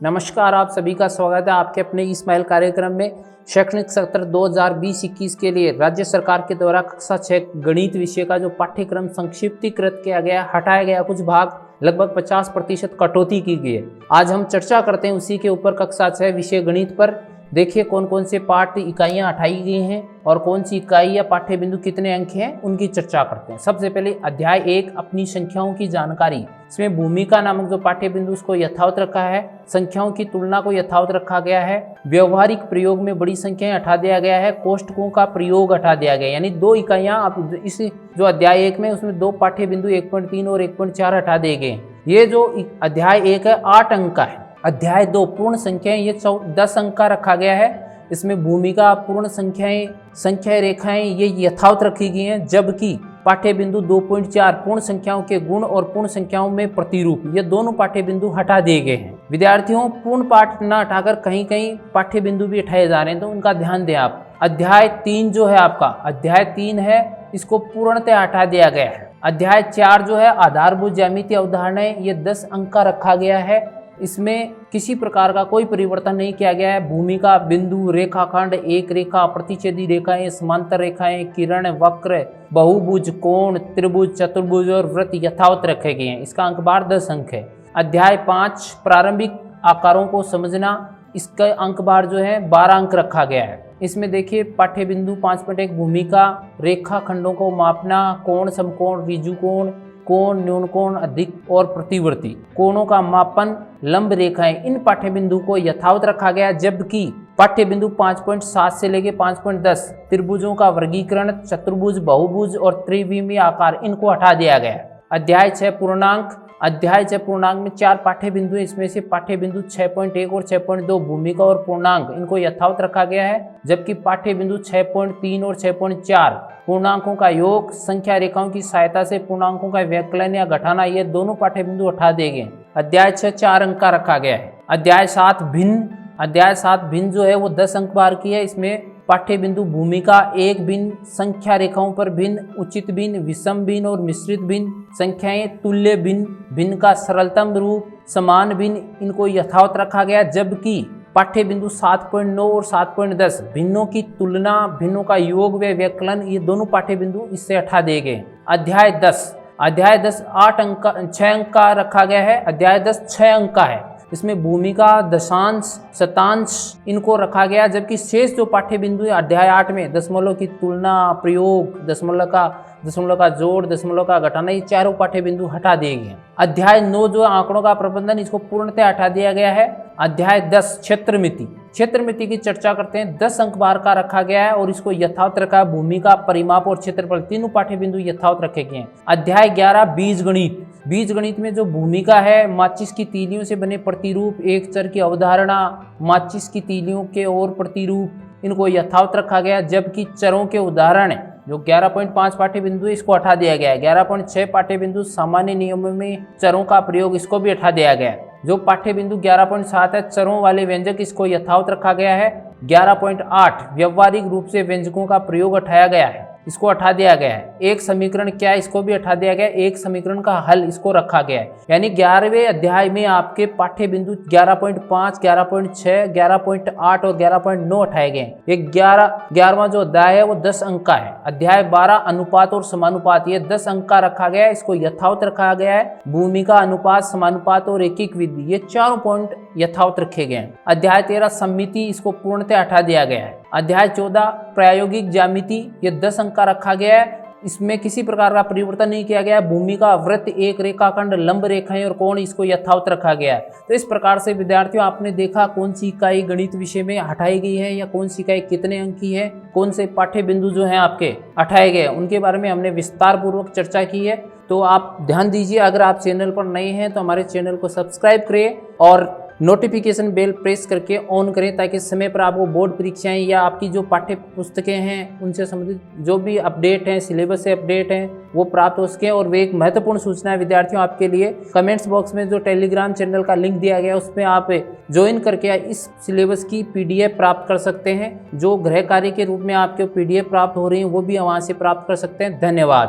नमस्कार, आप सभी का स्वागत है आपके अपने इस्माइल कार्यक्रम में। शैक्षणिक सत्र 2020-21 के लिए राज्य सरकार के द्वारा कक्षा 6 गणित विषय का जो पाठ्यक्रम संक्षिप्तीकृत किया गया, हटाया गया कुछ भाग, लगभग 50% कटौती की गई है। आज हम चर्चा करते हैं उसी के ऊपर कक्षा 6 विषय गणित पर। देखिए कौन कौन से पाठ इकाइयाँ हटाई गई हैं और कौन सी इकाई या पाठ्य बिंदु कितने अंक हैं, उनकी चर्चा करते हैं। सबसे पहले अध्याय 1 अपनी संख्याओं की जानकारी। इसमें भूमिका नामक जो पाठ्य बिंदु उसको यथावत रखा है, संख्याओं की तुलना को यथावत रखा गया है, व्यवहारिक प्रयोग में बड़ी संख्याएं हटा दिया गया है, कोष्ठकों का प्रयोग हटा दिया गया, यानी 2 इकाइयां आप इस जो अध्याय 1 में उसमें 2 पाठ्य बिंदु 1.3 और 1.4 हटा दिए गए। ये जो अध्याय 1 है 8 अंक का है। अध्याय 2 पूर्ण संख्याएं, ये 10 अंक का रखा गया है। इसमें भूमिका, पूर्ण संख्याएं, संख्या रेखाएं ये यथावत रखी गई हैं, जबकि पाठ्य बिंदु 2.4 पूर्ण संख्याओं के गुण और पूर्ण संख्याओं में प्रतिरूप, ये दोनों पाठ्य बिंदु हटा दिए गए हैं। विद्यार्थियों पूर्ण पाठ न हटाकर कहीं कहीं पाठ्य बिंदु भी हटाए जा रहे हैं, तो उनका ध्यान दें आप। अध्याय 3 जो है आपका, अध्याय 3 है, इसको पूर्णतः हटा दिया गया है। अध्याय 4 जो है आधारभूत ज्यामितीय अवधारणाएं, ये 10 अंक का रखा गया है। इसमें किसी प्रकार का कोई परिवर्तन नहीं किया गया है। भूमिका, बिंदु, रेखाखंड, एक रेखा, प्रतिच्छेदी रेखाएं, समांतर रेखाएं, किरण, वक्र, बहुभुज, कोण, त्रिभुज, चतुर्भुज और वृत्त यथावत रखे गए हैं। इसका अंक बार 10 अंक है। अध्याय 5 प्रारंभिक आकारों को समझना, इसका अंक बार जो है 12 अंक रखा गया है। इसमें देखिए पाठ्य बिंदु 5.1 भूमिका, रेखा खंडों को मापना, कोण, समकोण, ऋजु कोण, कोण, न्यून कोण, अधिक और प्रतिवर्ती, कोणों का मापन, लंब रेखाएं, इन पाठ्य बिंदु को यथावत रखा गया। जबकि पाठ्य बिंदु 5.7 से लेके 5.10 त्रिभुजों का वर्गीकरण, चतुर्भुज, बहुभुज और त्रिविमीय आकार, इनको हटा दिया गया। अध्याय 6 पूर्णांक। अध्याय 6 पूर्णांक में 4 पाठ्य बिंदु, इसमें से पाठ्य बिंदु 6.1 और 6.2 भूमिका और पूर्णांक, इनको यथावत रखा गया है। जबकि पाठ्य बिंदु 6.3 और 6.4 पूर्णांकों का योग, संख्या रेखाओं की सहायता से पूर्णांकों का व्यवकलन या घटाना, ये दोनों पाठ्य बिंदु हटा दिए गए। अध्याय 6 4 अंक का रखा गया है। अध्याय 7 भिन्न। अध्याय 7 भिन्न जो है वो 10 अंक बार की है। इसमें पाठ्य बिंदु भूमिका, एक भिन्न, संख्या रेखाओं पर भिन्न, उचित भिन्न, विषम भिन्न और मिश्रित भिन्न, संख्याएं, तुल्य भिन्न, भिन्न का सरलतम रूप, समान भिन्न, इनको यथावत रखा गया। जबकि पाठ्य बिंदु 7.9 और 7.10 भिन्नों की तुलना, भिन्नों का योग व व्यवकलन, ये दोनों पाठ्य बिंदु इससे हटा दिए गए। अध्याय 10 6 अंक का रखा गया है। अध्याय 10 6 अंक का है। इसमें भूमिका, दशांश, शतांश, इनको रखा गया। जबकि शेष जो पाठ्य बिंदु है अध्याय 8 में दशमलव की तुलना, प्रयोग, दशमलव का जोड़, दशमलव का घटाना, ये चारों पाठ्य बिंदु हटा दिए गए। अध्याय 9 जो आंकड़ों का प्रबंधन, इसको पूर्णतः हटा दिया गया है। अध्याय 10 क्षेत्रमिति। क्षेत्रमिति की चर्चा करते हैं। 10 अंक बार का रखा गया है और इसको यथावत रखा है। भूमिका, परिमाप और क्षेत्रफल, तीनों पाठ्य बिंदु यथावत रखे गए हैं। अध्याय 11 बीजगणित। बीजगणित में जो भूमिका है, माचिस की तीलियों से बने प्रतिरूप, एक चर की अवधारणा, माचिस की तीलियों के और प्रतिरूप, इनको यथावत रखा गया। जबकि चरों के उदाहरण जो 11.5 पाठ्य बिंदु, इसको हटा दिया गया है। 11.6 पाठ्य बिंदु सामान्य नियमों में चरों का प्रयोग, इसको भी हटा दिया गया है। जो पाठ्य बिंदु 11.7 है चरों वाले व्यंजक, इसको यथावत रखा गया है। 11.8 व्यवहारिक रूप से व्यंजकों का प्रयोग हटाया गया है, इसको हटा दिया गया है। एक समीकरण क्या है, इसको भी हटा दिया गया है। एक समीकरण का हल, इसको रखा गया है। यानी 11वें अध्याय में आपके पाठ्य बिंदु 11.5, 11.6, 11.8 और 11.9 हटाए गए हैं। ये 11वां जो अध्याय है वो 10 अंक का है। अध्याय 12 अनुपात और समानुपात, ये 10 अंक का रखा गया है, इसको यथावत रखा गया है। भूमिका, अनुपात, समानुपात और एकीक विधि, ये 4 पॉइंट यथावत रखे गए हैं। अध्याय 13 सममिति, इसको पूर्णतः हटा दिया गया है। अध्याय 14 प्रायोगिक ज्यामिति, ये 10 अंक का रखा गया है। इसमें किसी प्रकार का परिवर्तन नहीं किया गया। भूमिका, वृत्त, एक रेखाखंड, लंब रेखाएं और कोण, इसको यथावत रखा गया है। तो इस प्रकार से विद्यार्थियों आपने देखा कौन सी इकाई गणित विषय में हटाई गई है या कौन सी इकाई कितने अंक की है, कौन से पाठ्य बिंदु जो हैं आपके हटाए गए, उनके बारे में हमने विस्तार पूर्वक चर्चा की है। तो आप ध्यान दीजिए, अगर आप चैनल पर नए हैं तो हमारे चैनल को सब्सक्राइब करें और नोटिफिकेशन बेल प्रेस करके ऑन करें, ताकि समय पर आपको बोर्ड परीक्षाएं या आपकी जो पाठ्य पुस्तकें हैं उनसे संबंधित जो भी अपडेट हैं, सिलेबस से अपडेट हैं, वो प्राप्त हो सके। और वे एक महत्वपूर्ण सूचना है विद्यार्थियों आपके लिए, कमेंट्स बॉक्स में जो टेलीग्राम चैनल का लिंक दिया गया है उसमें आप ज्वाइन करके इस सिलेबस की PDF प्राप्त कर सकते हैं। जो गृह कार्य के रूप में आपके PDF प्राप्त हो रही हैं वो भी वहाँ से प्राप्त कर सकते हैं। धन्यवाद।